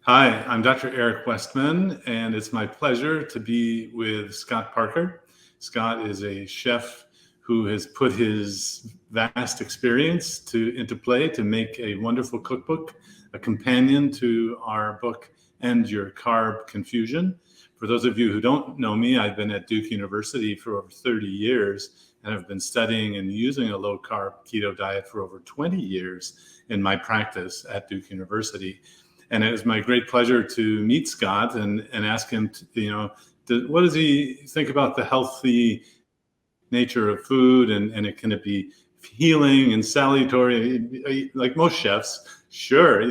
Hi, I'm Dr. Eric Westman, and it's my pleasure to be with Scott Parker. Scott is a chef who has put his vast experience into play to make a wonderful cookbook, a companion to our book, Your Carb Confusion. For those of you who don't know me, I've been at Duke University for over 30 years, and I've been studying and using a low-carb keto diet for over 20 years in my practice at Duke University. And it was my great pleasure to meet Scott and ask him, what does he think about the healthy nature of food, and can it be healing and salutary? Like most chefs, sure,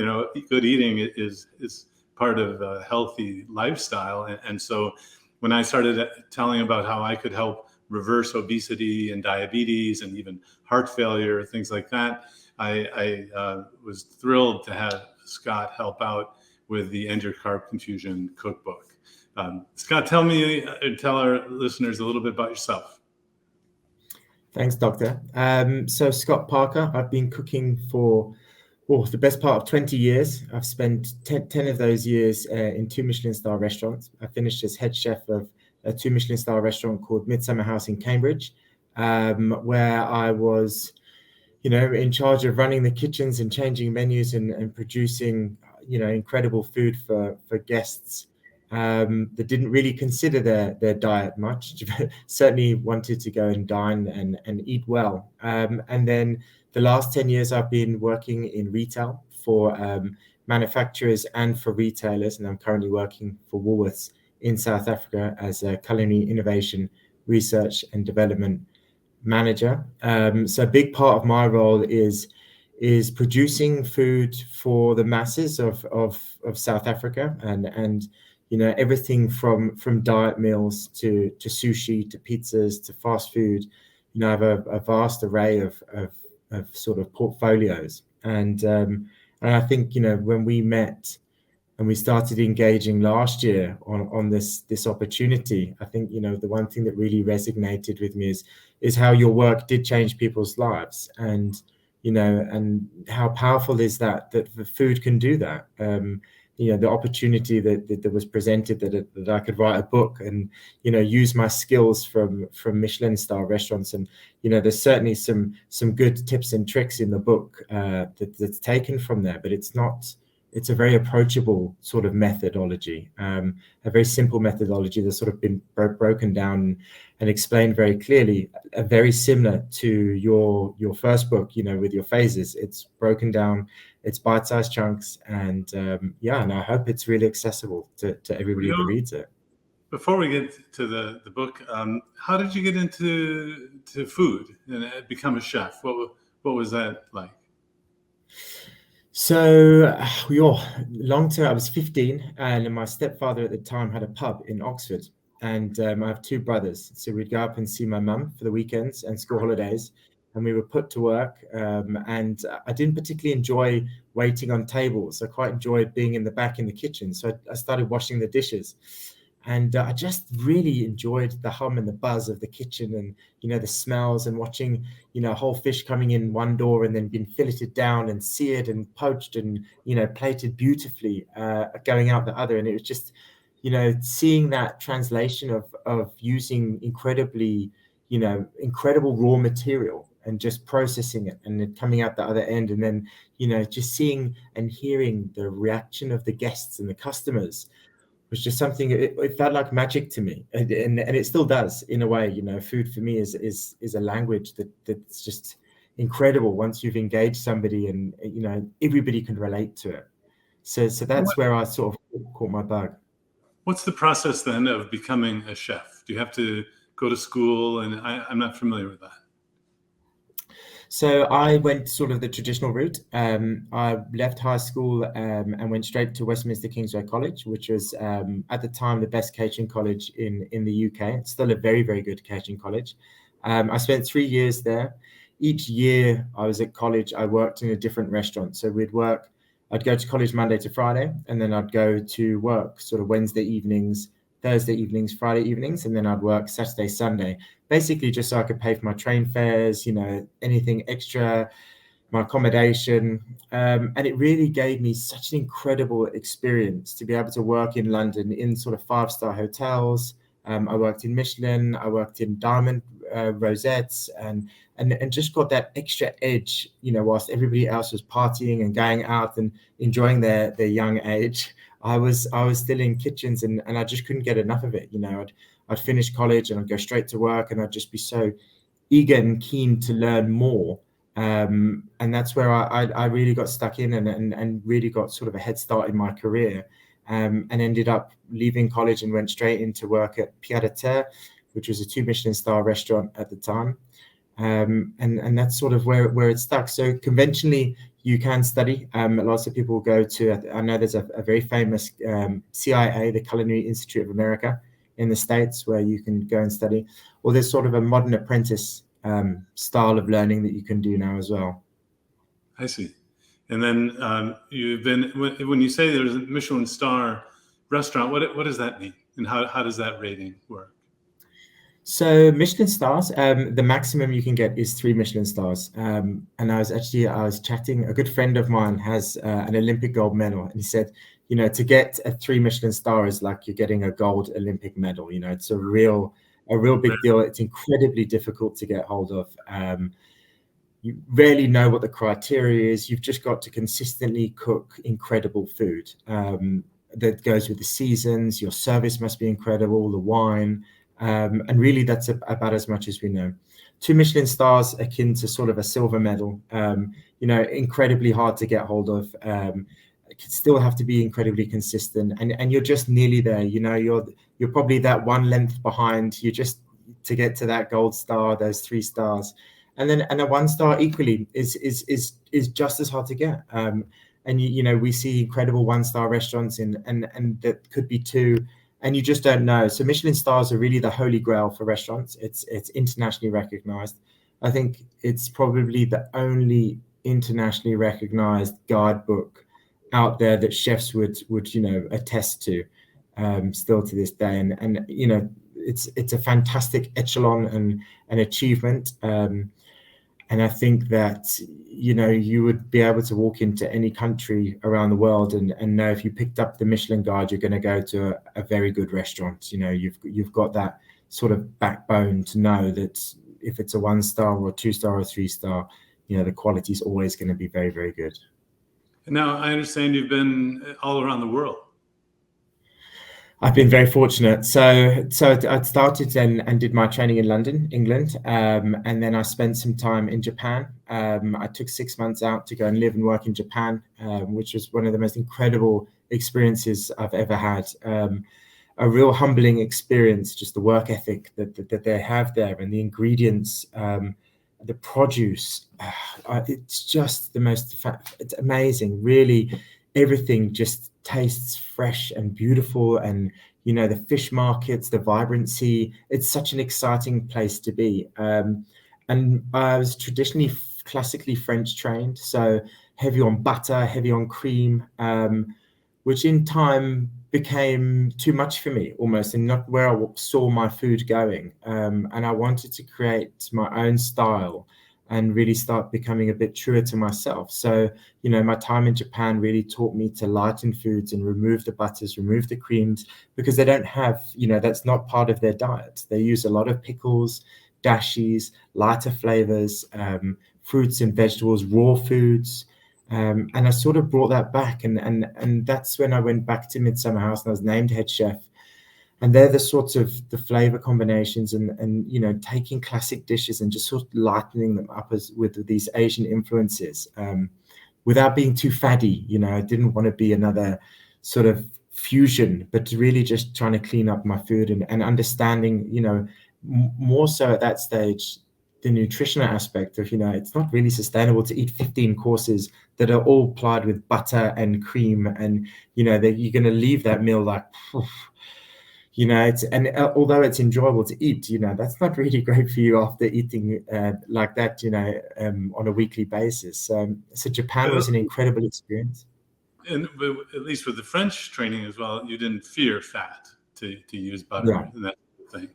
good eating is part of a healthy lifestyle. And so when I started telling about how I could help reverse obesity and diabetes and even heart failure, things like that, I was thrilled to have Scott help out with the Your Carb Confusion cookbook. Scott, tell our listeners a little bit about yourself. Thanks, Doctor. So Scott Parker, I've been cooking for the best part of 20 years. I've spent 10 of those years in 2 Michelin star restaurants. I finished as head chef of a 2 Michelin star restaurant called Midsummer House in Cambridge, where I was in charge of running the kitchens and changing menus and producing, incredible food for guests that didn't really consider their diet much, certainly wanted to go and dine and eat well. And then the last 10 years, I've been working in retail for manufacturers and for retailers, and I'm currently working for Woolworths in South Africa as a culinary innovation research and development manager. So a big part of my role is producing food for the masses of South Africa, and everything from diet meals to sushi to pizzas to fast food. I have a vast array of sort of portfolios, and I think when we met and we started engaging last year on this opportunity, I think the one thing that really resonated with me is how your work did change people's lives, and and how powerful is that the food can do that. The opportunity that was presented that I could write a book and use my skills from Michelin star restaurants, and there's certainly some good tips and tricks in the book that's taken from there, but it's a very approachable sort of methodology, a very simple methodology that's sort of been broken down and explained very clearly, very similar to your first book, with your phases. It's broken down, it's bite-sized chunks, and and I hope it's really accessible to everybody that reads it. Before we get to the book, how did you get into food and become a chef? What was that like? So, long term, I was 15, and my stepfather at the time had a pub in Oxford, and I have 2 brothers. So we'd go up and see my mum for the weekends and school holidays, and we were put to work. And I didn't particularly enjoy waiting on tables. I quite enjoyed being in the back in the kitchen. So I started washing the dishes. And I just really enjoyed the hum and the buzz of the kitchen, and the smells, and watching a whole fish coming in one door and then being filleted down and seared and poached and plated beautifully, going out the other. And it was just seeing that translation of using incredibly incredible raw material and just processing it and it coming out the other end, and then just seeing and hearing the reaction of the guests and the customers was just something. It felt like magic to me, and it still does in a way. Food for me is a language that's just incredible once you've engaged somebody, and everybody can relate to it. So that's where I sort of caught my bug. What's the process then of becoming a chef? Do you have to go to school? And I'm not familiar with that. So I went sort of the traditional route. I left high school and went straight to Westminster Kingsway College, which was at the time the best catering college in the UK. It's still a very, very good catering college. I spent 3 years there. Each year I was at college, I worked in a different restaurant. So I'd go to college Monday to Friday, and then I'd go to work sort of Wednesday evenings, Thursday evenings, Friday evenings, and then I'd work Saturday, Sunday, basically just so I could pay for my train fares, anything extra, my accommodation, and it really gave me such an incredible experience to be able to work in London in sort of 5-star hotels. I worked in Michelin, I worked in diamond rosettes, and just got that extra edge, whilst everybody else was partying and going out and enjoying their young age. I was still in kitchens, and I just couldn't get enough of it. I'd finish college and I'd go straight to work, and I'd just be so eager and keen to learn more. And that's where I really got stuck in, and really got sort of a head start in my career, and ended up leaving college and went straight into work at Pied à Terre, which was a 2 Michelin star restaurant at the time. And that's sort of where it stuck. So conventionally, you can study. Lots of people go to, I know there's a very famous CIA, the Culinary Institute of America in the States, where you can go and study. Or there's sort of a modern apprentice style of learning that you can do now as well. I see. And then you've been, when you say there's a Michelin star restaurant, what does that mean? And how does that rating work? So Michelin stars, the maximum you can get is 3 Michelin stars. And I was chatting, a good friend of mine has an Olympic gold medal, and he said, to get a 3 Michelin star is like you're getting a gold Olympic medal. It's a real big deal. It's incredibly difficult to get hold of. You rarely know what the criteria is. You've just got to consistently cook incredible food that goes with the seasons. Your service must be incredible, the wine. And really, that's about as much as we know. 2 Michelin stars akin to sort of a silver medal. Incredibly hard to get hold of. Still have to be incredibly consistent, and you're just nearly there. You're probably that one length behind. You just to get to that gold star, those 3 stars, and a 1 star equally is just as hard to get. And we see incredible 1-star restaurants, and that could be 2. And you just don't know. So Michelin stars are really the holy grail for restaurants. It's internationally recognized. I think it's probably the only internationally recognized guidebook out there that chefs would attest to, still to this day. And it's a fantastic echelon and an achievement. And I think that, you would be able to walk into any country around the world and know if you picked up the Michelin guide, you're going to go to a very good restaurant. You've got that sort of backbone to know that if it's a 1-star or a 2-star or 3-star, the quality is always going to be very, very good. Now, I understand you've been all around the world. I've been very fortunate. So I started and did my training in London, England, and then I spent some time in Japan. I took 6 months out to go and live and work in Japan, which was one of the most incredible experiences I've ever had. A real humbling experience, just the work ethic that they have there, and the ingredients, the produce. It's just it's amazing, really. Everything just tastes fresh and beautiful, and the fish markets, the vibrancy. It's such an exciting place to be. And I was traditionally classically French trained, so heavy on butter, heavy on cream, which in time became too much for me almost, and not where I saw my food going. And I wanted to create my own style and really start becoming a bit truer to myself. So, my time in Japan really taught me to lighten foods and remove the butters, remove the creams, because they don't have, that's not part of their diet. They use a lot of pickles, dashies, lighter flavors, fruits and vegetables, raw foods. And I sort of brought that back. And that's when I went back to Midsummer House and I was named head chef. And they're the sorts of the flavor combinations and taking classic dishes and just sort of lightening them up with these Asian influences, without being too faddy. I didn't want to be another sort of fusion, but really just trying to clean up my food and understanding, more so at that stage, the nutritional aspect of, it's not really sustainable to eat 15 courses that are all plied with butter and cream, and, that you're going to leave that meal like, although it's enjoyable to eat, that's not really great for you after eating like that, on a weekly basis. So Japan was an incredible experience. And at least with the French training as well, you didn't fear fat to use butter and that thing.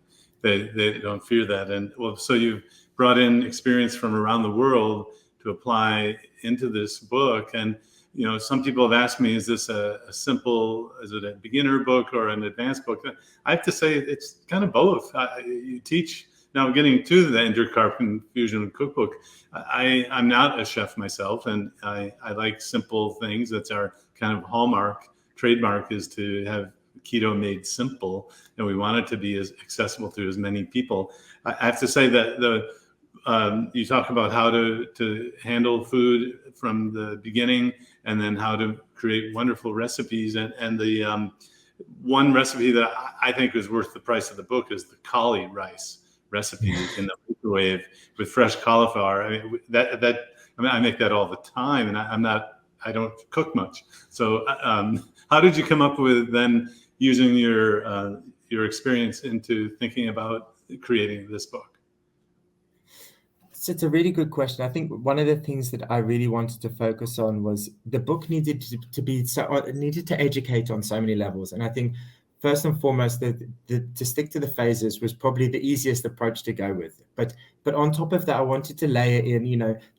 They don't fear that. And well, so you've brought in experience from around the world apply into this book. And some people have asked me, is this a simple, is it a beginner book or an advanced book? I have to say it's kind of both. You teach, now getting to the Your Carb Confusion cookbook, I'm not a chef myself, and I like simple things. That's our kind of hallmark, trademark, is to have keto made simple, and we want it to be as accessible to as many people. I have to say that you talk about how to handle food from the beginning, and then how to create wonderful recipes. And the one recipe that I think is worth the price of the book is the cauli rice recipe in the microwave with fresh cauliflower. I mean, I make that all the time, and I don't cook much. So how did you come up with then using your experience into thinking about creating this book? So it's a really good question. I think one of the things that I really wanted to focus on was the book needed to educate on so many levels. And I think first and foremost, to stick to the phases was probably the easiest approach to go with. But on top of that, I wanted to layer in,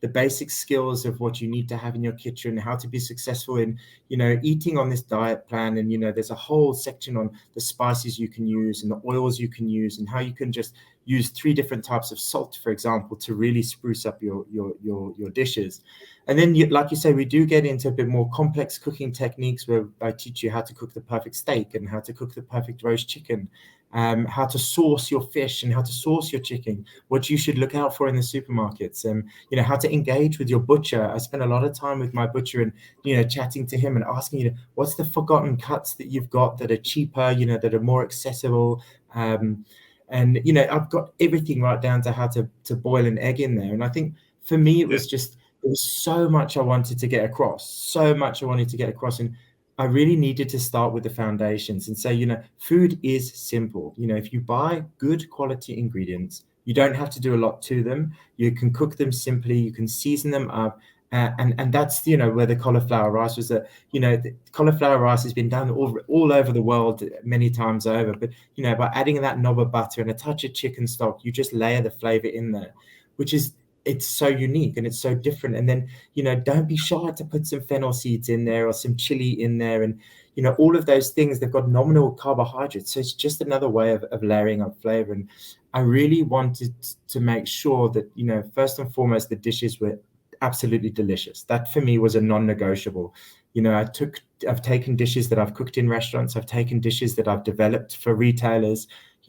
the basic skills of what you need to have in your kitchen, how to be successful in, eating on this diet plan. And, there's a whole section on the spices you can use and the oils you can use, and how you can just use 3 different types of salt, for example, to really spruce up your dishes. And then, like you say, we do get into a bit more complex cooking techniques, where I teach you how to cook the perfect steak and how to cook the perfect roast chicken, how to sauce your fish and how to sauce your chicken, what you should look out for in the supermarkets, and how to engage with your butcher. I spend a lot of time with my butcher and chatting to him and asking, what's the forgotten cuts that you've got that are cheaper, that are more accessible. And I've got everything right down to how to boil an egg in there. And I think for me, it was so much I wanted to get across, and I really needed to start with the foundations and say, food is simple. If you buy good quality ingredients, you don't have to do a lot to them. You can cook them simply, you can season them up. And that's, where the cauliflower rice was. The cauliflower rice has been done all over the world many times over. But, by adding that knob of butter and a touch of chicken stock, you just layer the flavor in there, it's so unique and it's so different. And then, don't be shy to put some fennel seeds in there or some chili in there. And, all of those things, they've got nominal carbohydrates. So it's just another way of layering up flavor. And I really wanted to make sure that, first and foremost, the dishes were absolutely delicious. That for me was a non-negotiable. I've taken dishes that I've cooked in restaurants. I've taken dishes that I've developed for retailers.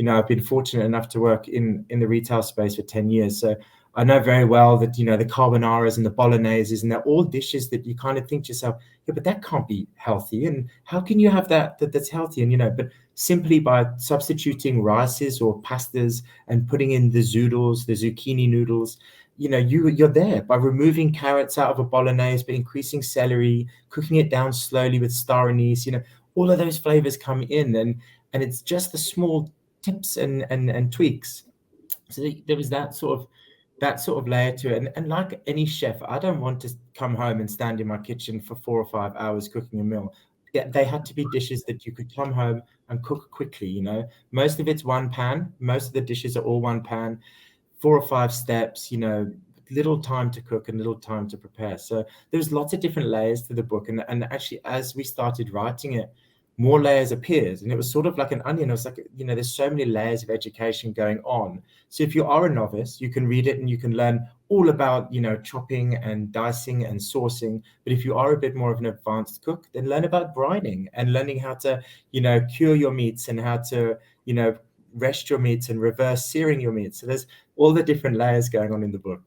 I've been fortunate enough to work in the retail space for 10 years. So I know very well that, the carbonaras and the bologneses, and they're all dishes that you kind of think to yourself, yeah, but that can't be healthy. And how can you have that's healthy? And, but simply by substituting rices or pastas and putting in the zoodles, the zucchini noodles, you're there. By removing carrots out of a bolognese, but increasing celery, cooking it down slowly with star anise, all of those flavors come in, and it's just the small tips and tweaks. So there was that sort of layer to it. And like any chef, I don't want to come home and stand in my kitchen for 4 or 5 hours cooking a meal. Yeah, they had to be dishes that you could come home and cook quickly. Most of it's one pan. Most of the dishes are all one pan, 4 or 5 steps, little time to cook and little time to prepare. So there's lots of different layers to the book. And actually, as we started writing it, more layers appeared, and it was sort of like an onion. It was like, there's so many layers of education going on. So if you are a novice, you can read it and you can learn all about, chopping and dicing and sourcing. But if you are a bit more of an advanced cook, then learn about brining and learning how to, cure your meats and how to, rest your meats and reverse searing your meats. So there's all the different layers going on in the book.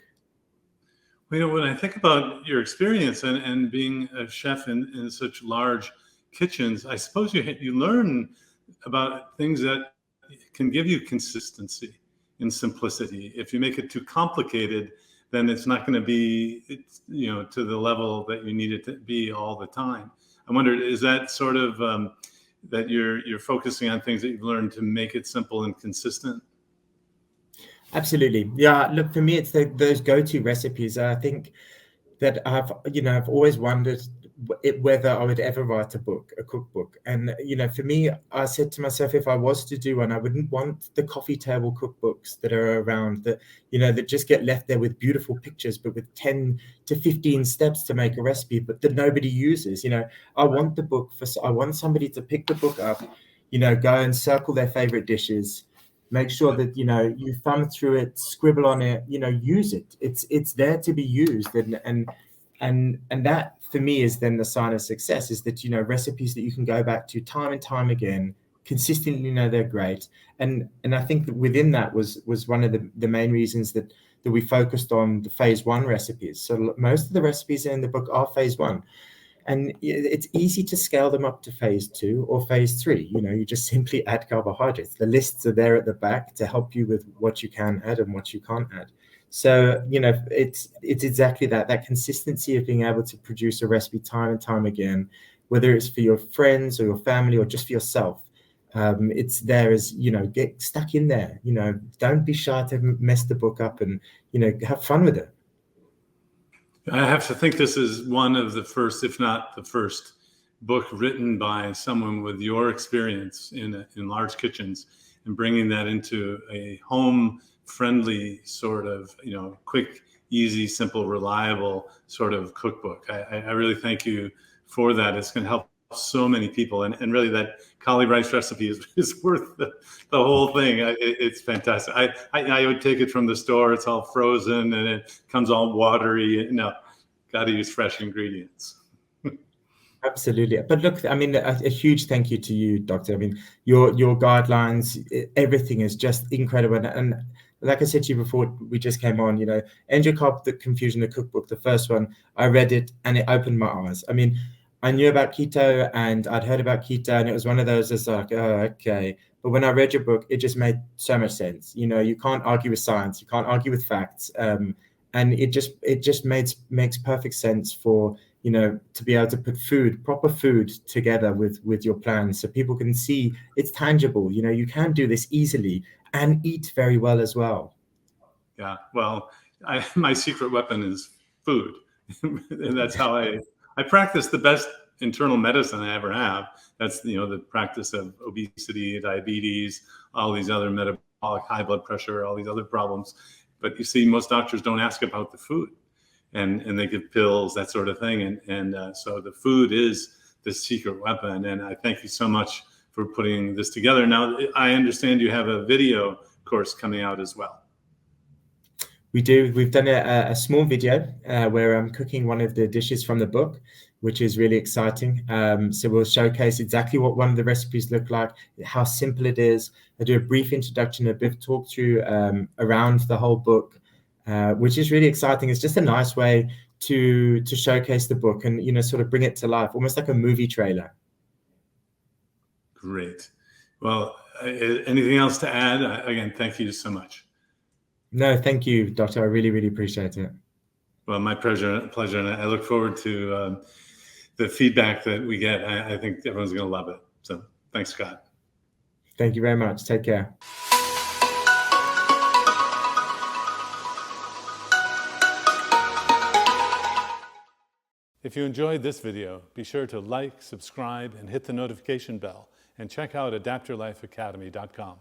Well, when I think about your experience and being a chef in such large kitchens, I suppose you learn about things that can give you consistency and simplicity. If you make it too complicated, then it's not going to be, to the level that you need it to be all the time. I wonder, is that sort of that you're focusing on things that you've learned to make it simple and consistent? Absolutely. Yeah. Look, for me, it's those go-to recipes. I think that I've always wondered, whether I would ever write a cookbook. And, for me, I said to myself, if I was to do one, I wouldn't want the coffee table cookbooks that are around that, that just get left there with beautiful pictures, but with 10 to 15 steps to make a recipe, but that nobody uses. I want somebody to pick the book up, go and circle their favorite dishes, make sure that, you thumb through it, scribble on it, use it. It's there to be used. And that for me is then the sign of success, is that, recipes that you can go back to time and time again, consistently know they're great. And I think that within that was one of the main reasons that we focused on the phase 1 recipes. So most of the recipes in the book are phase 1. And it's easy to scale them up to phase 2 or phase 3. You just simply add carbohydrates. The lists are there at the back to help you with what you can add and what you can't add. So, it's exactly that consistency of being able to produce a recipe time and time again, whether it's for your friends or your family or just for yourself. It's there as, get stuck in there, don't be shy to mess the book up and, have fun with it. I have to think this is one of the first, if not the first, book written by someone with your experience in large kitchens and bringing that into a home-friendly sort of, quick, easy, simple, reliable sort of cookbook. I really thank you for that. It's going to help so many people, and really that cauli rice recipe is worth the whole thing. It's fantastic. I would take it from the store. It's all frozen and it comes all watery. No, got to use fresh ingredients. Absolutely. But look, I mean, a huge thank you to you, Doctor. I mean, your guidelines, everything is just incredible. And like I said to you before we just came on, Your Carb Confusion, the cookbook, the first one, I read it and it opened my eyes. I mean, I knew about keto and I'd heard about keto, and it was one of those that's like, oh, okay. But when I read your book, it just made so much sense. You can't argue with science, you can't argue with facts. And it just makes perfect sense for, to be able to put proper food together with your plan, so people can see it's tangible. You can do this easily and eat very well as well. Yeah, well, my secret weapon is food. And that's how I practice the best internal medicine I ever have. That's, the practice of obesity, diabetes, all these other metabolic, high blood pressure, all these other problems. But you see, most doctors don't ask about the food, and they give pills, that sort of thing. And so the food is the secret weapon. And I thank you so much for putting this together. Now, I understand you have a video course coming out as well. We do. We've done a small video where I'm cooking one of the dishes from the book, which is really exciting. So we'll showcase exactly what one of the recipes look like, how simple it is. I do a brief introduction, a bit talk through around the whole book, which is really exciting. It's just a nice way to showcase the book and, sort of bring it to life, almost like a movie trailer. Great. Well, anything else to add? Again, thank you so much. No, thank you, Doctor. I really, really appreciate it. Well, my pleasure. And I look forward to the feedback that we get. I think everyone's going to love it. So thanks, Scott. Thank you very much. Take care. If you enjoyed this video, be sure to like, subscribe, and hit the notification bell, and check out adaptyourlifeacademy.com.